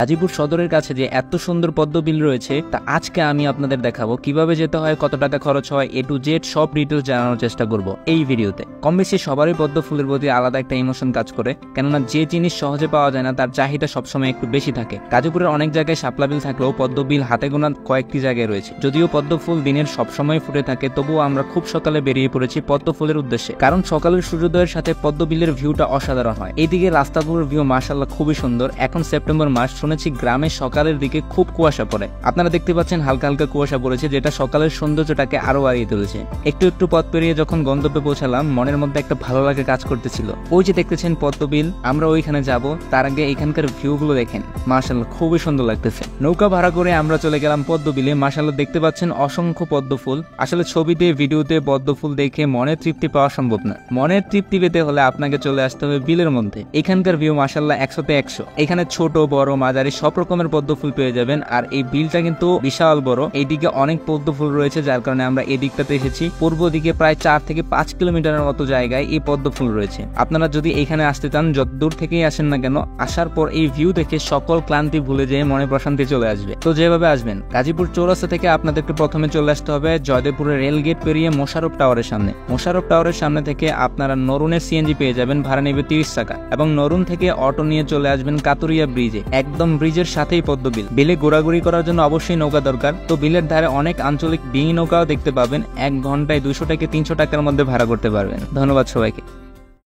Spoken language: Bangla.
গাজীপুর সদরের কাছে যে এত সুন্দর পদ্ম বিল রয়েছে তা আজকে আমি আপনাদের দেখাবো কিভাবে যেতে হয়, কত টাকা খরচ হয়, A to Z সব ডিটেলস জানানোর চেষ্টা করব এই ভিডিওতে। কম বেশি সবারই পদ্ম ফুলের প্রতি আলাদা একটা ইমোশন কাজ করে, কেননা যে জিনিস সহজে পাওয়া যায় না তার চাহিদা সবসময় একটু বেশি থাকে। গাজীপুরের অনেক জায়গায় শাপলা বিল থাকলেও পদ্ম বিল হাতে গোনা কয়েকটি জায়গায় রয়েছে। যদিও পদ্ম ফুল দিনের সবসময় ফুটে থাকে, তবুও আমরা খুব সকালে বেরিয়ে পড়েছি পদ্ম ফুলের উদ্দেশ্যে, কারণ সকালের সূর্যোদয়ের সাথে পদ্ম বিলের ভিউটা অসাধারণ হয়। এইদিকে রাস্তাগুলোর ভিউ মাশাআল্লাহ খুবই সুন্দর। এখন সেপ্টেম্বর মাস, শুনেছি গ্রামে সকালের দিকে খুব কুয়াশা পড়ে। আপনারা দেখতে পাচ্ছেন হালকা হালকা কুয়াশা পড়েছে, যেটা সকালের সৌন্দর্যটাকে আরো বাড়িয়ে তুলেছে। একটু একটু পথ পেরিয়ে যখন গন্তব্যে পৌঁছালাম, মনের মধ্যে একটা ভালো লাগে কাজ করতেছিল। ওই যে দেখতেছেন পদ্ম বিল, আমরা ওইখানে যাব। তার আগে এখানকার ভিউ গুলো দেখেন, মাশাআল্লাহ খুবই সুন্দর লাগতেছে। নৌকা ভাড়া করে আমরা চলে গেলাম পদ্ম বিলে। মাশাআল্লাহ দেখতে পাচ্ছেন অসংখ্য পদ্ম ফুল। আসলে ছবিতে ভিডিওতে পদ্ম ফুল দেখে মনের তৃপ্তি পাওয়া সম্ভব না। মনের তৃপ্তি পেতে হলে আপনাকে চলে আসতে হবে বিলের মধ্যে। এখানকার ভিউ মাশাআল্লাহ 100তে 100। এখানে ছোট বড় মাঝারি সব রকমের পদ্ম ফুল পেয়ে যাবেন। আর এই বিলটা কিন্তু বিশাল বড়, এইদিকে অনেক পদ্ম ফুল রয়েছে, যার কারণে আমরা এই দিকটাতে এসেছি। পূর্ব দিকে প্রায় 4 থেকে 5 কিলোমিটারের মতো জায়গায় এই পদ্ম ফুল রয়েছে। আপনারা যদি এখানে আসতে চান, যত দূর থেকেই আসেন না কেন, আসার পর এই ভিউ দেখে সকল ক্লান্তি ভুলে যেয়ে মনে প্রশান্তি চলে আসবে। তো যেভাবে আসবেন, গাজীপুর চৌরাস্তা থেকে আপনাদেরকে প্রথমে চলে আসতে হবে জয়দেবপুরের রেল গেট পেরিয়ে মোশাররফ টাওয়ারের সামনে। মোশাররফ টাওয়ারের সামনে থেকে আপনারা নরুনের সিএনজি পেয়ে যাবেন, ভাড়া নেবে 30 টাকা। এবং নরুন থেকে অটো নিয়ে চলে আসবেন কাতুরিয়া ব্রিজে। একদম ব্রিজের সাথেই পদ্ম বিল। বিলে ঘোরাঘুরি করার জন্য অবশ্যই নৌকা দরকার। তো বিলের ধারে অনেক আঞ্চলিক ডিঙি নৌকাও দেখতে পাবেন। 1 ঘন্টায় 200 থেকে 300 টাকার মধ্যে ভাড়া করতে পারবেন। ধন্যবাদ সবাইকে।